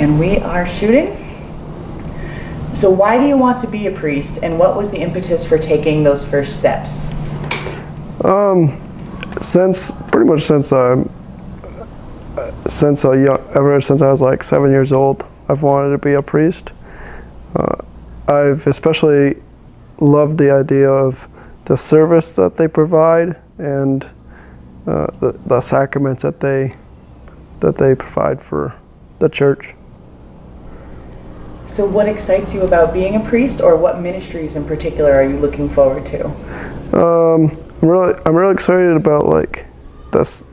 And we are shooting. So why do you want to be a priest, and what was the impetus for taking those first steps? Ever since I was like 7 years old, I've wanted to be a priest. I've especially loved the idea of the service that they provide and the sacraments that they provide for the church. So what excites you about being a priest, or what ministries in particular are you looking forward to? I'm really excited about like this,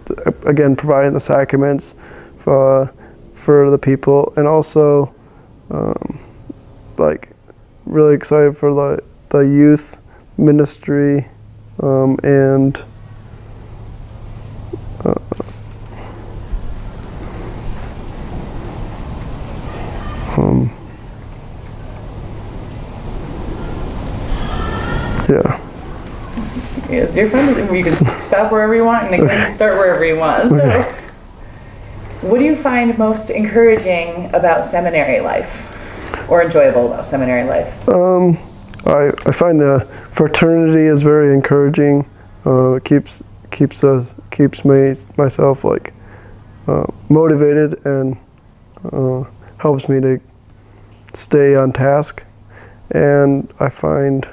again, providing the sacraments for the people, and also like really excited for the youth ministry and yeah. It's different. You can stop wherever you want, and again, start wherever you want. So, what do you find most encouraging about seminary life, or enjoyable about seminary life? I find the fraternity is very encouraging. It keeps myself like motivated, and helps me to stay on task. And I find,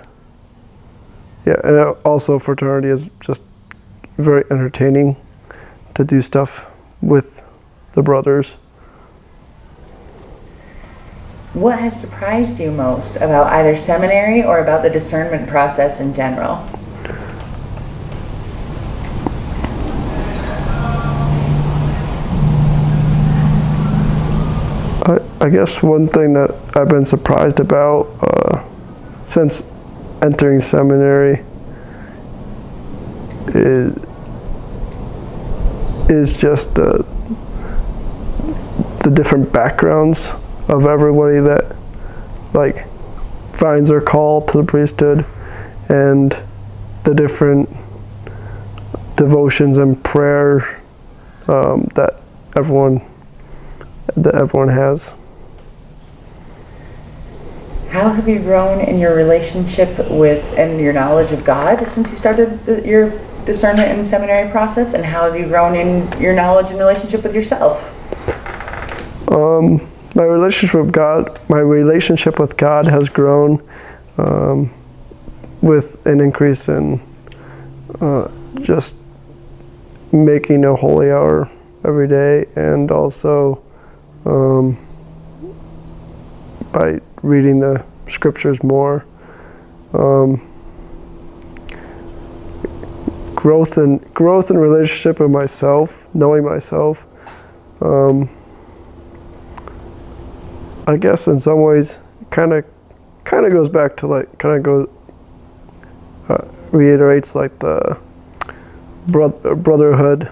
and also fraternity is just very entertaining to do stuff with the brothers. What has surprised you most about either seminary or about the discernment process in general? I guess one thing that I've been surprised about since entering seminary is just the different backgrounds of everybody that like finds their call to the priesthood, and the different devotions and prayer that everyone has. How have you grown in your relationship with and your knowledge of God since you started your discernment and seminary process, and how have you grown in your knowledge and relationship with yourself? My relationship with God has grown with an increase in just making a holy hour every day, and also by reading the scriptures more. Growth in relationship with myself, knowing myself. I guess in some ways kind of goes back to like reiterates like the brotherhood,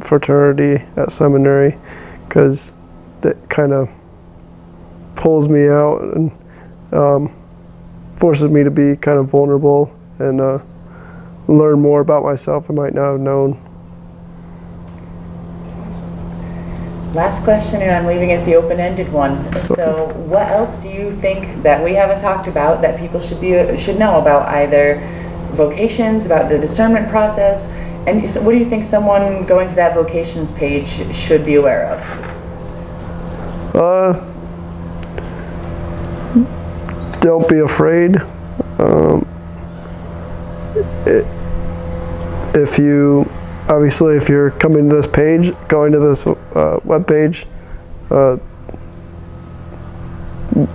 fraternity at seminary, because that kind of pulls me out and forces me to be kind of vulnerable and learn more about myself I might not have known. Last question, and I'm leaving it the open-ended one. So what else do you think that we haven't talked about that people should know about either vocations, about the discernment process, and what do you think someone going to that vocations page should be aware of? Don't be afraid. If you're coming to this page, going to this web page, the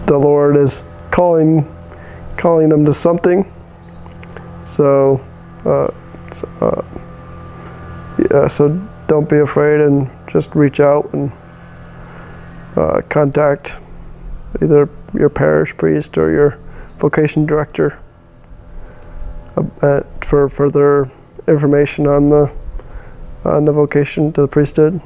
Lord is calling them to something. So don't be afraid, and just reach out and contact either your parish priest or your vocation director for further information on the vocation to the priesthood.